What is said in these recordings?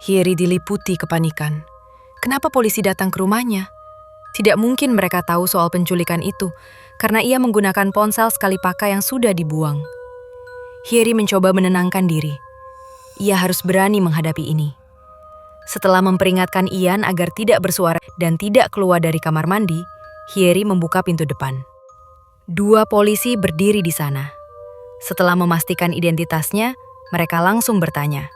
Hyeri diliputi kepanikan. Kenapa polisi datang ke rumahnya? Tidak mungkin mereka tahu soal penculikan itu, karena ia menggunakan ponsel sekali pakai yang sudah dibuang. Hyeri mencoba menenangkan diri. Ia harus berani menghadapi ini. Setelah memperingatkan Ian agar tidak bersuara dan tidak keluar dari kamar mandi, Hyeri membuka pintu depan. Dua polisi berdiri di sana. Setelah memastikan identitasnya, mereka langsung bertanya,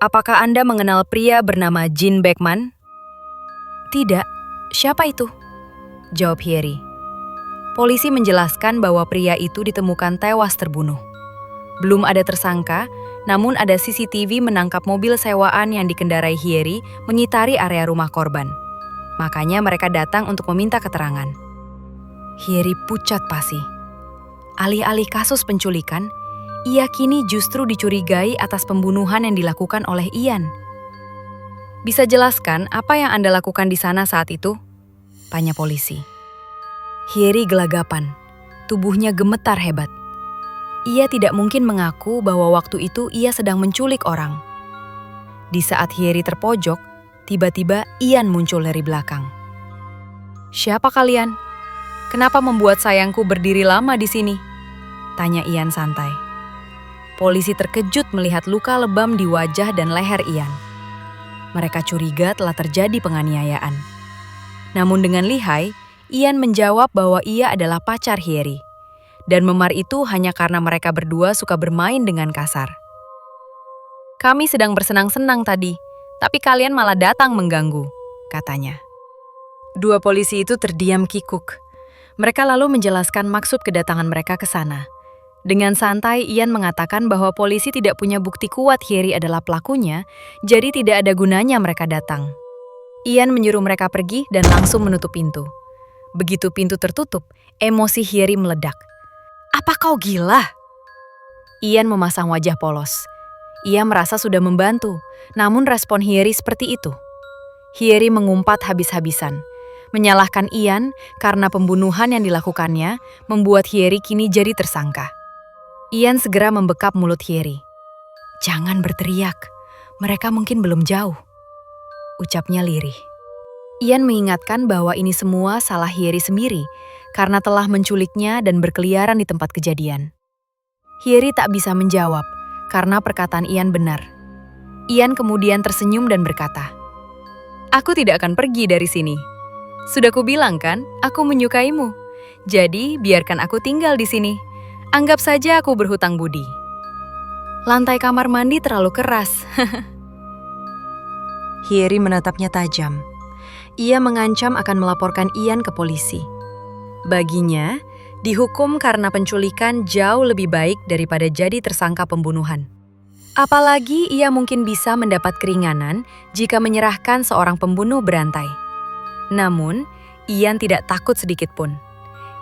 "Apakah Anda mengenal pria bernama Jin Beckman?" "Tidak. Siapa itu?" jawab Hyeri. Polisi menjelaskan bahwa pria itu ditemukan tewas terbunuh. Belum ada tersangka, namun ada CCTV menangkap mobil sewaan yang dikendarai Hyeri mengitari area rumah korban. Makanya mereka datang untuk meminta keterangan. Hyeri pucat pasi. Alih-alih kasus penculikan, ia kini justru dicurigai atas pembunuhan yang dilakukan oleh Ian. "Bisa jelaskan apa yang Anda lakukan di sana saat itu?" tanya polisi. Hyeri gelagapan. Tubuhnya gemetar hebat. Ia tidak mungkin mengaku bahwa waktu itu ia sedang menculik orang. Di saat Hyeri terpojok, tiba-tiba Ian muncul dari belakang. "Siapa kalian? Kenapa membuat sayangku berdiri lama di sini?" tanya Ian santai. Polisi terkejut melihat luka lebam di wajah dan leher Ian. Mereka curiga telah terjadi penganiayaan. Namun dengan lihai, Ian menjawab bahwa ia adalah pacar Hyeri. Dan memar itu hanya karena mereka berdua suka bermain dengan kasar. "Kami sedang bersenang-senang tadi, tapi kalian malah datang mengganggu," katanya. Dua polisi itu terdiam kikuk. Mereka lalu menjelaskan maksud kedatangan mereka ke sana. Dengan santai, Ian mengatakan bahwa polisi tidak punya bukti kuat Hyeri adalah pelakunya, jadi tidak ada gunanya mereka datang. Ian menyuruh mereka pergi dan langsung menutup pintu. Begitu pintu tertutup, emosi Hyeri meledak. "Apa kau gila?" Ian memasang wajah polos. Ia merasa sudah membantu, namun respon Hyeri seperti itu. Hyeri mengumpat habis-habisan, menyalahkan Ian karena pembunuhan yang dilakukannya membuat Hyeri kini jadi tersangka. Ian segera membekap mulut Hyeri. "Jangan berteriak, mereka mungkin belum jauh," ucapnya lirih. Ian mengingatkan bahwa ini semua salah Hyeri sendiri karena telah menculiknya dan berkeliaran di tempat kejadian. Hyeri tak bisa menjawab karena perkataan Ian benar. Ian kemudian tersenyum dan berkata, "Aku tidak akan pergi dari sini. Sudah kubilang kan, aku menyukaimu. Jadi biarkan aku tinggal di sini. Anggap saja aku berhutang budi." Lantai kamar mandi terlalu keras. Hyeri menatapnya tajam. Ia mengancam akan melaporkan Ian ke polisi. Baginya, dihukum karena penculikan jauh lebih baik daripada jadi tersangka pembunuhan. Apalagi ia mungkin bisa mendapat keringanan jika menyerahkan seorang pembunuh berantai. Namun, Ian tidak takut sedikit pun.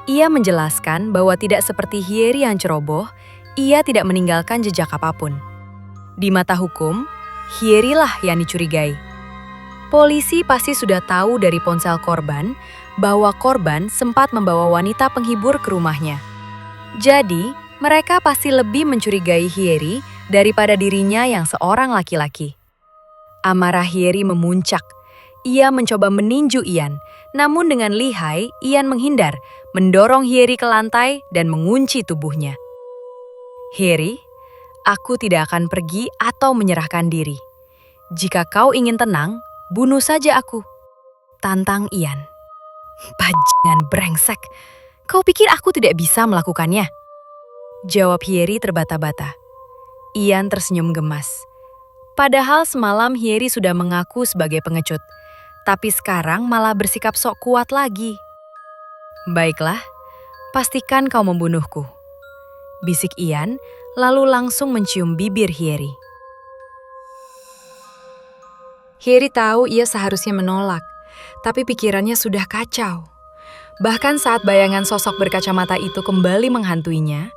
Ia menjelaskan bahwa tidak seperti Hyeri yang ceroboh, ia tidak meninggalkan jejak apapun. Di mata hukum, Hyeri lah yang dicurigai. Polisi pasti sudah tahu dari ponsel korban bahwa korban sempat membawa wanita penghibur ke rumahnya. Jadi, mereka pasti lebih mencurigai Hyeri daripada dirinya yang seorang laki-laki. Amarah Hyeri memuncak. Ia mencoba meninju Ian, namun dengan lihai Ian menghindar, mendorong Hyeri ke lantai dan mengunci tubuhnya. "Hyeri, aku tidak akan pergi atau menyerahkan diri. Jika kau ingin tenang, bunuh saja aku," tantang Ian. "Bajingan brengsek, kau pikir aku tidak bisa melakukannya?" jawab Hyeri terbata-bata. Ian tersenyum gemas. Padahal semalam Hyeri sudah mengaku sebagai pengecut, tapi sekarang malah bersikap sok kuat lagi. "Baiklah, pastikan kau membunuhku," bisik Ian, lalu langsung mencium bibir Hyeri. Hyeri tahu ia seharusnya menolak, tapi pikirannya sudah kacau. Bahkan saat bayangan sosok berkacamata itu kembali menghantuinya,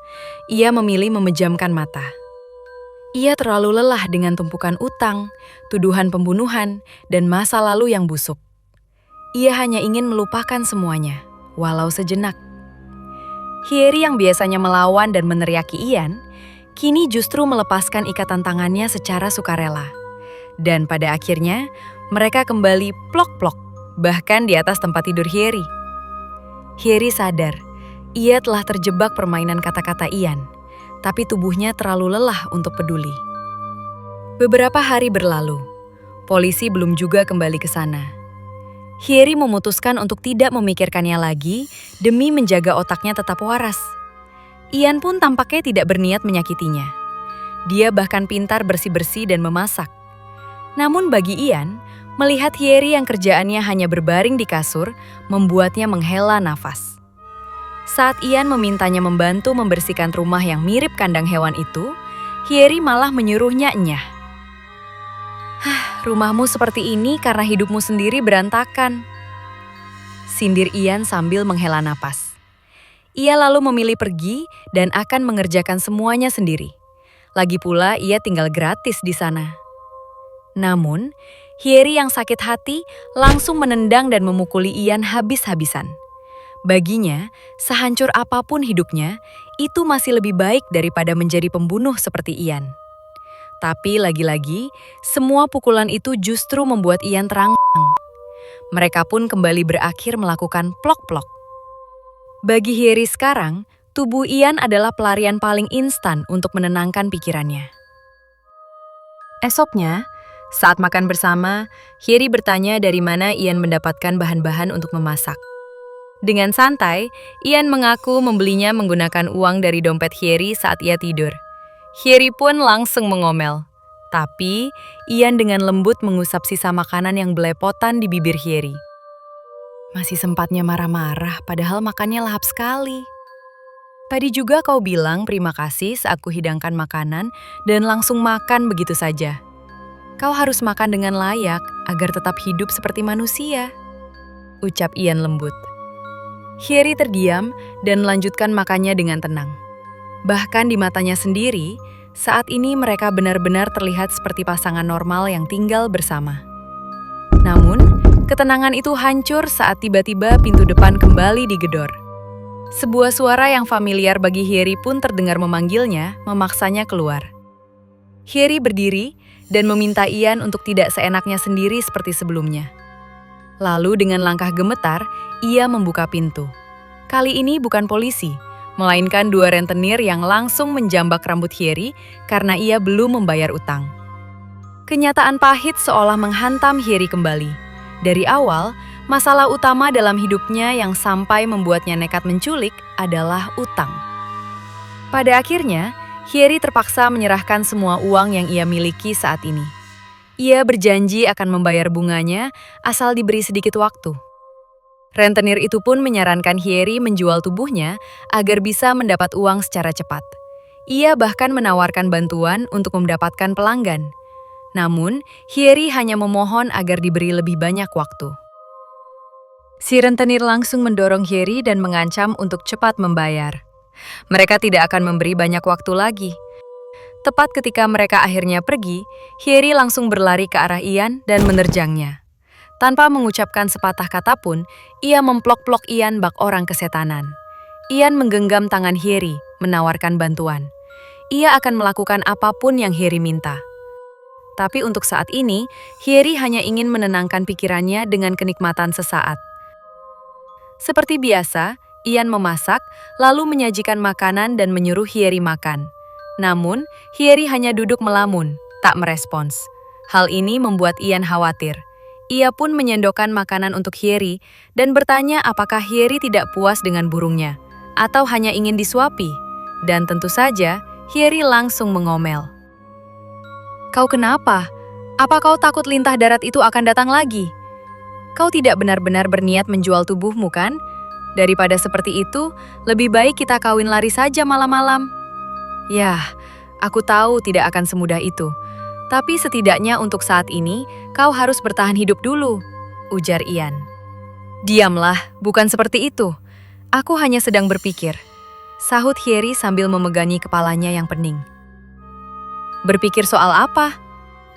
ia memilih memejamkan mata. Ia terlalu lelah dengan tumpukan utang, tuduhan pembunuhan, dan masa lalu yang busuk. Ia hanya ingin melupakan semuanya, walau sejenak. Hyeri yang biasanya melawan dan meneriaki Ian, kini justru melepaskan ikatan tangannya secara sukarela. Dan pada akhirnya, mereka kembali plok-plok, bahkan di atas tempat tidur Hyeri. Hyeri sadar, ia telah terjebak permainan kata-kata Ian, tapi tubuhnya terlalu lelah untuk peduli. Beberapa hari berlalu, polisi belum juga kembali ke sana. Hyeri memutuskan untuk tidak memikirkannya lagi demi menjaga otaknya tetap waras. Ian pun tampaknya tidak berniat menyakitinya. Dia bahkan pintar bersih-bersih dan memasak. Namun bagi Ian, melihat Hyeri yang kerjaannya hanya berbaring di kasur, membuatnya menghela nafas. Saat Ian memintanya membantu membersihkan rumah yang mirip kandang hewan itu, Hyeri malah menyuruhnya enyah. Rumahmu seperti ini karena hidupmu sendiri berantakan. Sindir Ian sambil menghela napas. Ia lalu memilih pergi dan akan mengerjakan semuanya sendiri. Lagi pula ia tinggal gratis di sana. Namun, Hyeri yang sakit hati langsung menendang dan memukuli Ian habis-habisan. Baginya, sehancur apapun hidupnya, itu masih lebih baik daripada menjadi pembunuh seperti Ian. Tapi lagi-lagi, semua pukulan itu justru membuat Ian terangang. Mereka pun kembali berakhir melakukan plok-plok. Bagi Hyeri sekarang, tubuh Ian adalah pelarian paling instan untuk menenangkan pikirannya. Esoknya, saat makan bersama, Hyeri bertanya dari mana Ian mendapatkan bahan-bahan untuk memasak. Dengan santai, Ian mengaku membelinya menggunakan uang dari dompet Hyeri saat ia tidur. Hyeri pun langsung mengomel. Tapi, Ian dengan lembut mengusap sisa makanan yang belepotan di bibir Hyeri. Masih sempatnya marah-marah, padahal makannya lahap sekali. Tadi juga kau bilang terima kasih saat kuhidangkan makanan dan langsung makan begitu saja. Kau harus makan dengan layak agar tetap hidup seperti manusia, ucap Ian lembut. Hyeri terdiam dan melanjutkan makannya dengan tenang. Bahkan di matanya sendiri, saat ini mereka benar-benar terlihat seperti pasangan normal yang tinggal bersama. Namun, ketenangan itu hancur saat tiba-tiba pintu depan kembali digedor. Sebuah suara yang familiar bagi Hyeri pun terdengar memanggilnya, memaksanya keluar. Hyeri berdiri dan meminta Ian untuk tidak seenaknya sendiri seperti sebelumnya. Lalu dengan langkah gemetar, ia membuka pintu. Kali ini bukan polisi, melainkan dua rentenir yang langsung menjambak rambut Hyeri karena ia belum membayar utang. Kenyataan pahit seolah menghantam Hyeri kembali. Dari awal, masalah utama dalam hidupnya yang sampai membuatnya nekat menculik adalah utang. Pada akhirnya, Hyeri terpaksa menyerahkan semua uang yang ia miliki saat ini. Ia berjanji akan membayar bunganya asal diberi sedikit waktu. Rentenir itu pun menyarankan Hyeri menjual tubuhnya agar bisa mendapat uang secara cepat. Ia bahkan menawarkan bantuan untuk mendapatkan pelanggan. Namun, Hyeri hanya memohon agar diberi lebih banyak waktu. Si rentenir langsung mendorong Hyeri dan mengancam untuk cepat membayar. Mereka tidak akan memberi banyak waktu lagi. Tepat ketika mereka akhirnya pergi, Hyeri langsung berlari ke arah Ian dan menerjangnya. Tanpa mengucapkan sepatah kata pun, ia memplok-plok Ian bak orang kesetanan. Ian menggenggam tangan Hyeri, menawarkan bantuan. Ia akan melakukan apapun yang Hyeri minta. Tapi untuk saat ini, Hyeri hanya ingin menenangkan pikirannya dengan kenikmatan sesaat. Seperti biasa, Ian memasak, lalu menyajikan makanan dan menyuruh Hyeri makan. Namun, Hyeri hanya duduk melamun, tak merespons. Hal ini membuat Ian khawatir. Ia pun menyendokkan makanan untuk Hyeri dan bertanya apakah Hyeri tidak puas dengan burungnya, atau hanya ingin disuapi. Dan tentu saja, Hyeri langsung mengomel. Kau kenapa? Apa kau takut lintah darat itu akan datang lagi? Kau tidak benar-benar berniat menjual tubuhmu, kan? Daripada seperti itu, lebih baik kita kawin lari saja malam-malam. Yah, aku tahu tidak akan semudah itu. Tapi setidaknya untuk saat ini, kau harus bertahan hidup dulu, ujar Ian. Diamlah, bukan seperti itu. Aku hanya sedang berpikir, sahut Hyeri sambil memegangi kepalanya yang pening. Berpikir soal apa?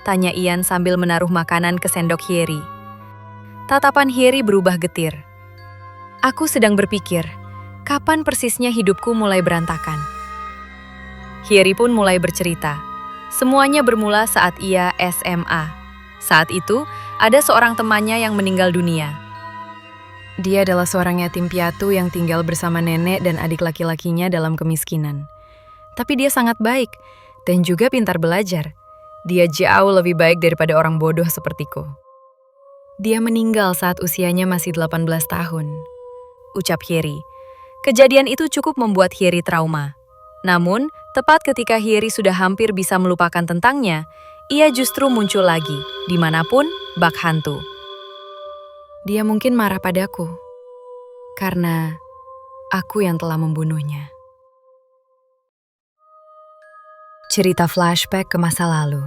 Tanya Ian sambil menaruh makanan ke sendok Hyeri. Tatapan Hyeri berubah getir. Aku sedang berpikir, kapan persisnya hidupku mulai berantakan. Hyeri pun mulai bercerita. Semuanya bermula saat ia SMA. Saat itu, ada seorang temannya yang meninggal dunia. Dia adalah seorang yatim piatu yang tinggal bersama nenek dan adik laki-lakinya dalam kemiskinan. Tapi dia sangat baik dan juga pintar belajar. Dia jauh lebih baik daripada orang bodoh sepertiku. Dia meninggal saat usianya masih 18 tahun. Ucap Hyeri. Kejadian itu cukup membuat Hyeri trauma. Namun, tepat ketika Hyeri sudah hampir bisa melupakan tentangnya, ia justru muncul lagi, dimanapun bak hantu. Dia mungkin marah padaku, karena aku yang telah membunuhnya. Cerita flashback ke masa lalu.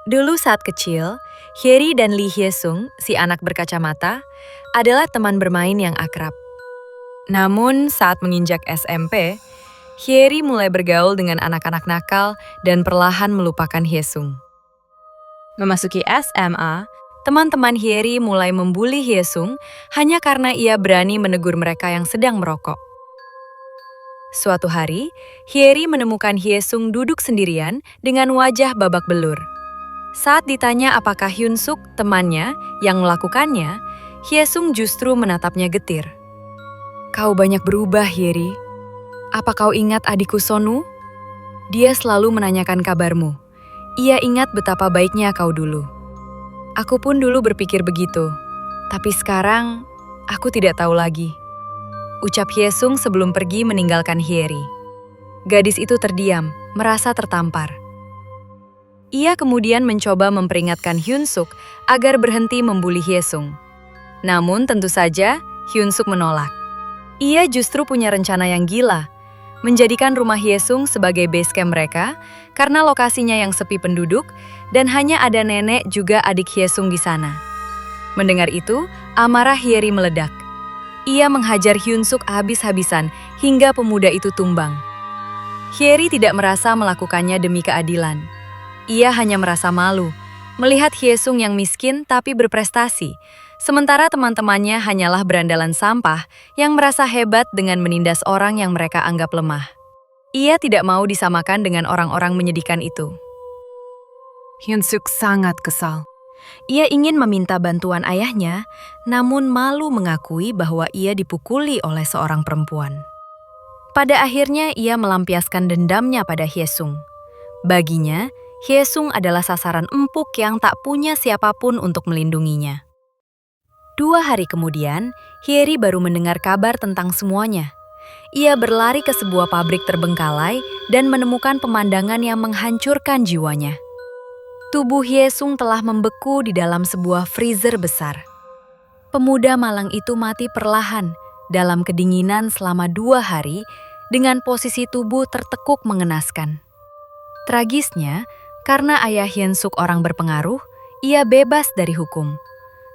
Dulu saat kecil, Hyeri dan Lee Hye-sung, si anak berkacamata, adalah teman bermain yang akrab. Namun saat menginjak SMP, Hyeri mulai bergaul dengan anak-anak nakal dan perlahan melupakan Hye-sung. Memasuki SMA, teman-teman Hyeri mulai membuli Hye-sung hanya karena ia berani menegur mereka yang sedang merokok. Suatu hari, Hyeri menemukan Hye-sung duduk sendirian dengan wajah babak belur. Saat ditanya apakah Hyun-suk, temannya, yang melakukannya, Hye-sung justru menatapnya getir. "Kau banyak berubah, Hyeri. Apa kau ingat adikku Sonu? Dia selalu menanyakan kabarmu. Ia ingat betapa baiknya kau dulu. Aku pun dulu berpikir begitu, tapi sekarang aku tidak tahu lagi." Ucap Hye-sung sebelum pergi meninggalkan Hyeri. Gadis itu terdiam, merasa tertampar. Ia kemudian mencoba memperingatkan Hyun-suk agar berhenti membuli Hye-sung. Namun tentu saja Hyun-suk menolak. Ia justru punya rencana yang gila, menjadikan rumah Hye-sung sebagai base camp mereka karena lokasinya yang sepi penduduk dan hanya ada nenek juga adik Hye-sung di sana. Mendengar itu, amarah Hyeri meledak. Ia menghajar Hyun-suk habis-habisan hingga pemuda itu tumbang. Hyeri tidak merasa melakukannya demi keadilan. Ia hanya merasa malu melihat Hye-sung yang miskin tapi berprestasi, sementara teman-temannya hanyalah berandalan sampah yang merasa hebat dengan menindas orang yang mereka anggap lemah. Ia tidak mau disamakan dengan orang-orang menyedihkan itu. Hyun-suk sangat kesal. Ia ingin meminta bantuan ayahnya, namun malu mengakui bahwa ia dipukuli oleh seorang perempuan. Pada akhirnya ia melampiaskan dendamnya pada Hye-sung. Baginya, Hye-sung adalah sasaran empuk yang tak punya siapapun untuk melindunginya. 2 hari kemudian, Hyeri baru mendengar kabar tentang semuanya. Ia berlari ke sebuah pabrik terbengkalai dan menemukan pemandangan yang menghancurkan jiwanya. Tubuh Hye-sung telah membeku di dalam sebuah freezer besar. Pemuda malang itu mati perlahan dalam kedinginan selama 2 hari dengan posisi tubuh tertekuk mengenaskan. Tragisnya, karena ayah Hyun-suk orang berpengaruh, ia bebas dari hukum.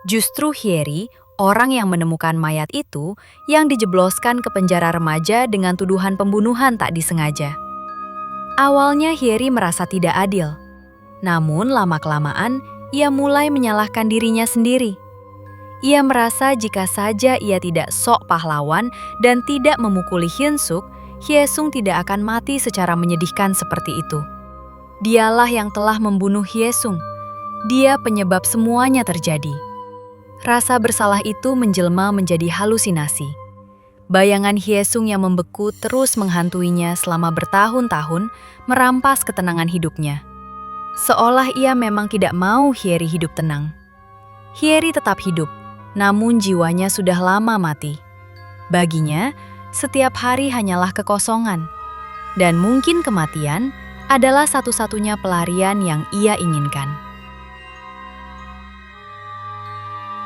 Justru Hyeri, orang yang menemukan mayat itu, yang dijebloskan ke penjara remaja dengan tuduhan pembunuhan tak disengaja. Awalnya Hyeri merasa tidak adil. Namun lama-kelamaan, ia mulai menyalahkan dirinya sendiri. Ia merasa jika saja ia tidak sok pahlawan dan tidak memukuli Hyun-suk, Hye-sung tidak akan mati secara menyedihkan seperti itu. Dialah yang telah membunuh Hye-sung. Dia penyebab semuanya terjadi. Rasa bersalah itu menjelma menjadi halusinasi. Bayangan Hye-sung yang membeku terus menghantuinya selama bertahun-tahun, merampas ketenangan hidupnya. Seolah ia memang tidak mau Hyeri hidup tenang. Hyeri tetap hidup, namun jiwanya sudah lama mati. Baginya, setiap hari hanyalah kekosongan. Dan mungkin kematian adalah satu-satunya pelarian yang ia inginkan.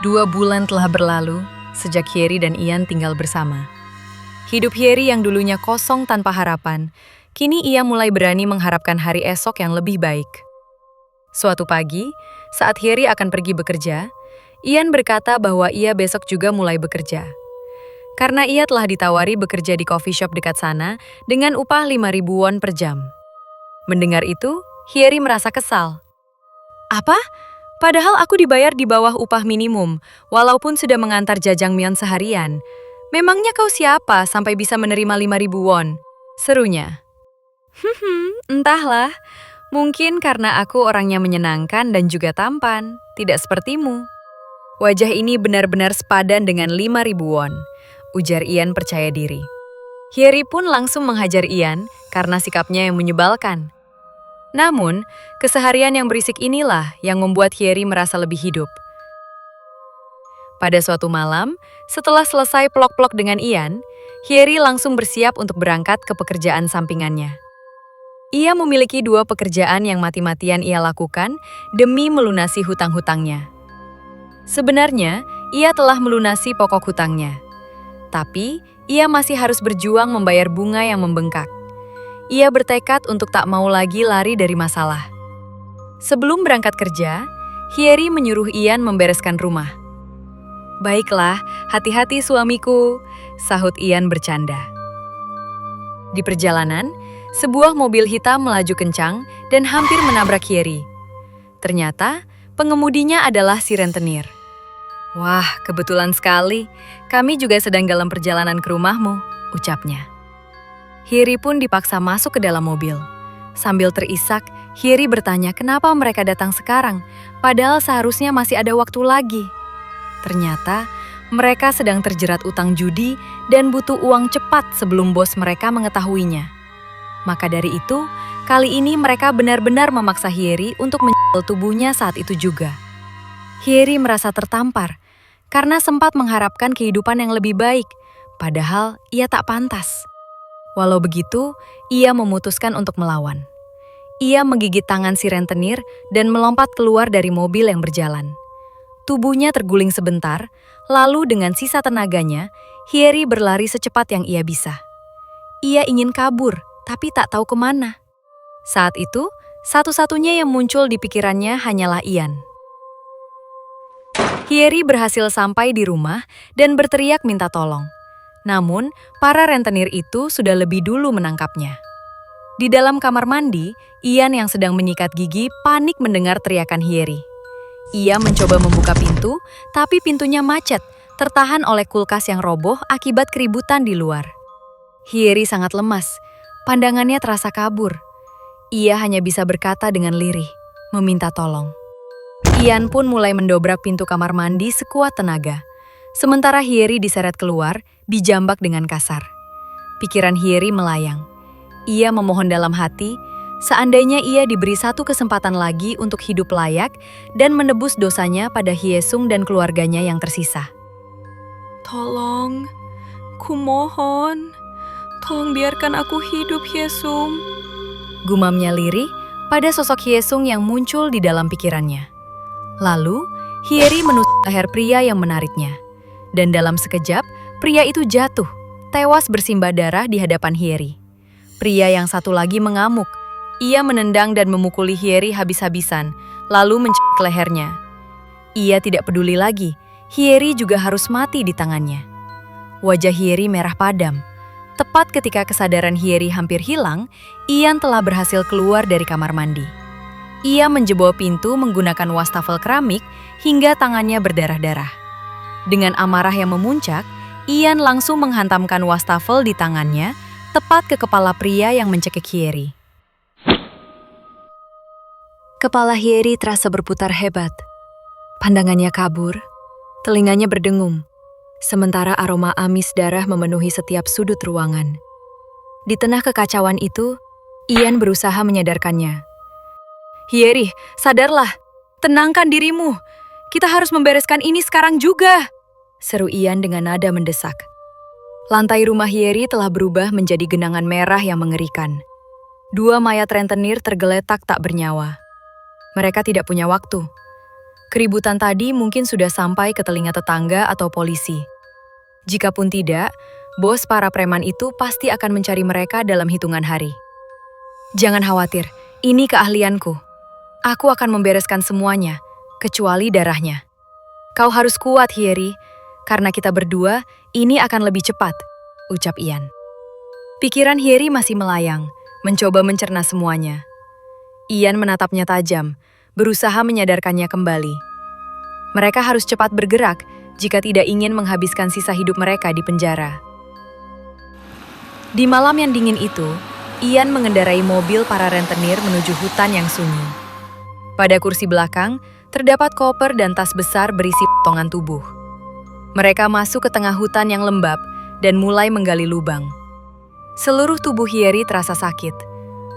2 bulan telah berlalu sejak Hyeri dan Ian tinggal bersama. Hidup Hyeri yang dulunya kosong tanpa harapan, kini ia mulai berani mengharapkan hari esok yang lebih baik. Suatu pagi, saat Hyeri akan pergi bekerja, Ian berkata bahwa ia besok juga mulai bekerja. Karena ia telah ditawari bekerja di coffee shop dekat sana dengan upah 5.000 won per jam. Mendengar itu, Hyeri merasa kesal. "Apa? Padahal aku dibayar di bawah upah minimum, walaupun sudah mengantar jajangmyeon seharian. Memangnya kau siapa sampai bisa menerima 5.000 won?" serunya. Entahlah. Mungkin karena aku orangnya menyenangkan dan juga tampan, tidak sepertimu. Wajah ini benar-benar sepadan dengan 5.000 won, ujar Ian percaya diri. Hyeri pun langsung menghajar Ian karena sikapnya yang menyebalkan. Namun, keseharian yang berisik inilah yang membuat Hyeri merasa lebih hidup. Pada suatu malam, setelah selesai plok-plok dengan Ian, Hyeri langsung bersiap untuk berangkat ke pekerjaan sampingannya. Ia memiliki 2 pekerjaan yang mati-matian ia lakukan demi melunasi hutang-hutangnya. Sebenarnya, ia telah melunasi pokok hutangnya. Tapi, ia masih harus berjuang membayar bunga yang membengkak. Ia bertekad untuk tak mau lagi lari dari masalah. Sebelum berangkat kerja, Hyeri menyuruh Ian membereskan rumah. "Baiklah, hati-hati suamiku," sahut Ian bercanda. Di perjalanan, sebuah mobil hitam melaju kencang dan hampir menabrak Hyeri. Ternyata, pengemudinya adalah si rentenir. "Wah, kebetulan sekali. Kami juga sedang dalam perjalanan ke rumahmu," ucapnya. Hyeri pun dipaksa masuk ke dalam mobil. Sambil terisak, Hyeri bertanya kenapa mereka datang sekarang, padahal seharusnya masih ada waktu lagi. Ternyata, mereka sedang terjerat utang judi dan butuh uang cepat sebelum bos mereka mengetahuinya. Maka dari itu, kali ini mereka benar-benar memaksa Hyeri untuk menjual tubuhnya saat itu juga. Hyeri merasa tertampar, karena sempat mengharapkan kehidupan yang lebih baik, padahal ia tak pantas. Walau begitu, ia memutuskan untuk melawan. Ia menggigit tangan si rentenir dan melompat keluar dari mobil yang berjalan. Tubuhnya terguling sebentar, lalu dengan sisa tenaganya, Hyeri berlari secepat yang ia bisa. Ia ingin kabur, tapi tak tahu kemana. Saat itu, satu-satunya yang muncul di pikirannya hanyalah Ian. Hyeri berhasil sampai di rumah dan berteriak minta tolong. Namun, para rentenir itu sudah lebih dulu menangkapnya. Di dalam kamar mandi, Ian yang sedang menyikat gigi panik mendengar teriakan Hyeri. Ia mencoba membuka pintu, tapi pintunya macet, tertahan oleh kulkas yang roboh akibat keributan di luar. Hyeri sangat lemas, pandangannya terasa kabur. Ia hanya bisa berkata dengan lirih, meminta tolong. Ian pun mulai mendobrak pintu kamar mandi sekuat tenaga. Sementara Hyeri diseret keluar, dijambak dengan kasar. Pikiran Hyeri melayang. Ia memohon dalam hati, seandainya ia diberi satu kesempatan lagi untuk hidup layak dan menebus dosanya pada Hyesung dan keluarganya yang tersisa. "Tolong, kumohon, tolong biarkan aku hidup, Hyesung," gumamnya lirih pada sosok Hyesung yang muncul di dalam pikirannya. Lalu, Hyeri menusuk leher pria yang menariknya. Dan dalam sekejap, pria itu jatuh, tewas bersimbah darah di hadapan Hyeri. Pria yang satu lagi mengamuk. Ia menendang dan memukuli Hyeri habis-habisan, lalu mencekik lehernya. Ia tidak peduli lagi, Hyeri juga harus mati di tangannya. Wajah Hyeri merah padam. Tepat ketika kesadaran Hyeri hampir hilang, Ian telah berhasil keluar dari kamar mandi. Ia menjebol pintu menggunakan wastafel keramik hingga tangannya berdarah-darah. Dengan amarah yang memuncak, Ian langsung menghantamkan wastafel di tangannya, tepat ke kepala pria yang mencekik Hyeri. Kepala Hyeri terasa berputar hebat. Pandangannya kabur, telinganya berdengung, sementara aroma amis darah memenuhi setiap sudut ruangan. Di tengah kekacauan itu, Ian berusaha menyadarkannya. "Hyeri, sadarlah, tenangkan dirimu. Kita harus membereskan ini sekarang juga," seru Ian dengan nada mendesak. Lantai rumah Hyeri telah berubah menjadi genangan merah yang mengerikan. 2 mayat rentenir tergeletak tak bernyawa. Mereka tidak punya waktu. Keributan tadi mungkin sudah sampai ke telinga tetangga atau polisi. Jikapun tidak, bos para preman itu pasti akan mencari mereka dalam hitungan hari. "Jangan khawatir, ini keahlianku. Aku akan membereskan semuanya, kecuali darahnya. Kau harus kuat, Hyeri. Karena kita berdua, ini akan lebih cepat," ucap Ian. Pikiran Hyeri masih melayang, mencoba mencerna semuanya. Ian menatapnya tajam, berusaha menyadarkannya kembali. Mereka harus cepat bergerak jika tidak ingin menghabiskan sisa hidup mereka di penjara. Di malam yang dingin itu, Ian mengendarai mobil para rentenir menuju hutan yang sunyi. Pada kursi belakang, terdapat koper dan tas besar berisi potongan tubuh. Mereka masuk ke tengah hutan yang lembab dan mulai menggali lubang. Seluruh tubuh Hyeri terasa sakit.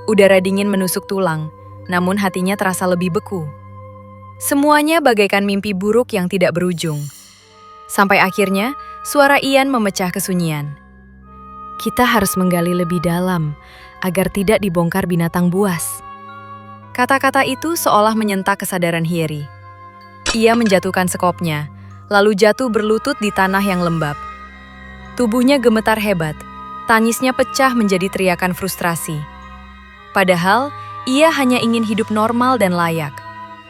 Udara dingin menusuk tulang, namun hatinya terasa lebih beku. Semuanya bagaikan mimpi buruk yang tidak berujung. Sampai akhirnya, suara Ian memecah kesunyian. Kita harus menggali lebih dalam, agar tidak dibongkar binatang buas. Kata-kata itu seolah menyentak kesadaran Hyeri. Ia menjatuhkan sekopnya, lalu jatuh berlutut di tanah yang lembab. Tubuhnya gemetar hebat, tangisnya pecah menjadi teriakan frustrasi. Padahal, ia hanya ingin hidup normal dan layak.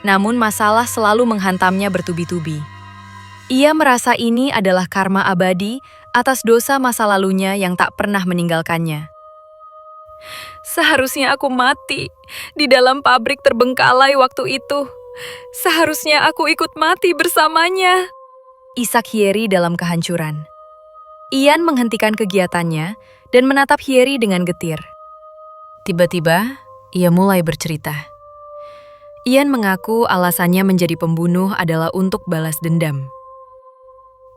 Namun masalah selalu menghantamnya bertubi-tubi. Ia merasa ini adalah karma abadi atas dosa masa lalunya yang tak pernah meninggalkannya. Seharusnya aku mati di dalam pabrik terbengkalai waktu itu. Seharusnya aku ikut mati bersamanya. Isak Hyeri dalam kehancuran. Ian menghentikan kegiatannya dan menatap Hyeri dengan getir. Tiba-tiba, ia mulai bercerita. Ian mengaku alasannya menjadi pembunuh adalah untuk balas dendam.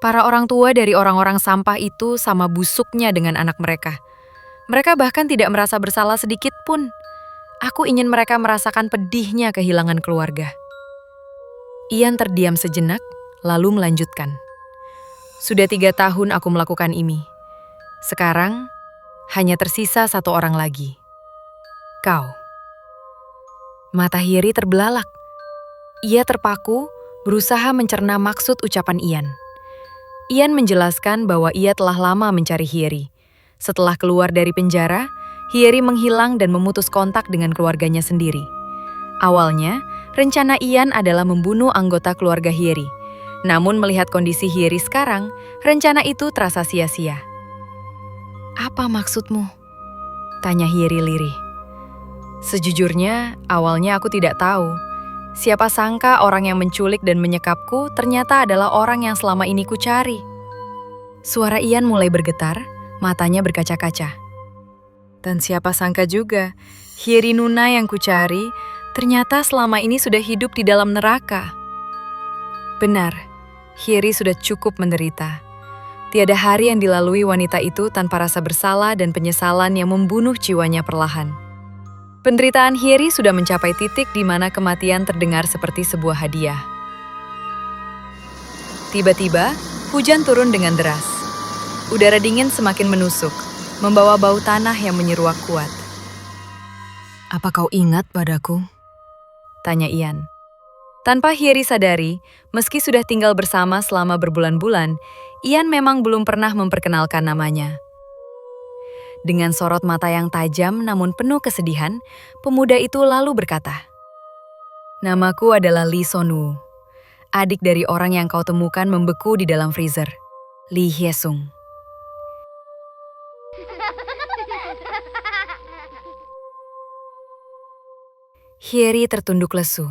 Para orang tua dari orang-orang sampah itu sama busuknya dengan anak mereka. Mereka bahkan tidak merasa bersalah sedikit pun. Aku ingin mereka merasakan pedihnya kehilangan keluarga. Ian terdiam sejenak, lalu melanjutkan. Sudah 3 tahun aku melakukan ini. Sekarang, hanya tersisa 1 orang lagi. Kau. Mata Hyeri terbelalak. Ia terpaku, berusaha mencerna maksud ucapan Ian. Ian menjelaskan bahwa ia telah lama mencari Hyeri. Setelah keluar dari penjara, Hyeri menghilang dan memutus kontak dengan keluarganya sendiri. Awalnya, rencana Ian adalah membunuh anggota keluarga Hyeri. Namun melihat kondisi Hyeri sekarang, rencana itu terasa sia-sia. Apa maksudmu? Tanya Hyeri lirih. Sejujurnya, awalnya aku tidak tahu. Siapa sangka orang yang menculik dan menyekapku ternyata adalah orang yang selama ini ku cari. Suara Ian mulai bergetar, matanya berkaca-kaca. Dan siapa sangka juga, Hyeri Nuna yang ku cari ternyata selama ini sudah hidup di dalam neraka. Benar, Hyeri sudah cukup menderita. Tiada hari yang dilalui wanita itu tanpa rasa bersalah dan penyesalan yang membunuh jiwanya perlahan. Penderitaan Hyeri sudah mencapai titik di mana kematian terdengar seperti sebuah hadiah. Tiba-tiba, hujan turun dengan deras. Udara dingin semakin menusuk, membawa bau tanah yang menyeruak kuat. Apa kau ingat padaku? Tanya Ian. Tanpa Hyeri sadari, meski sudah tinggal bersama selama berbulan-bulan, Ian memang belum pernah memperkenalkan namanya. Dengan sorot mata yang tajam namun penuh kesedihan, pemuda itu lalu berkata, "Namaku adalah Lee Sonu, adik dari orang yang kau temukan membeku di dalam freezer, Lee Hyesung." Hyeri tertunduk lesu.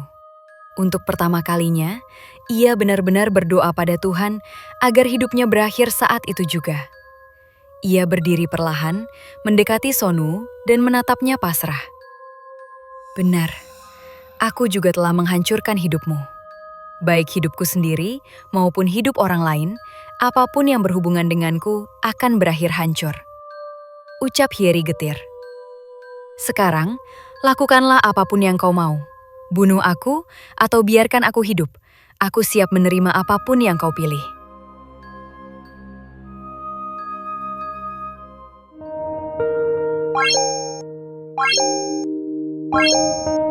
Untuk pertama kalinya, ia benar-benar berdoa pada Tuhan agar hidupnya berakhir saat itu juga. Ia berdiri perlahan, mendekati Sonu dan menatapnya pasrah. Benar, aku juga telah menghancurkan hidupmu. Baik hidupku sendiri maupun hidup orang lain, apapun yang berhubungan denganku akan berakhir hancur. Ucap Hyeri getir. Sekarang, lakukanlah apapun yang kau mau. Bunuh aku atau biarkan aku hidup. Aku siap menerima apapun yang kau pilih. Bye.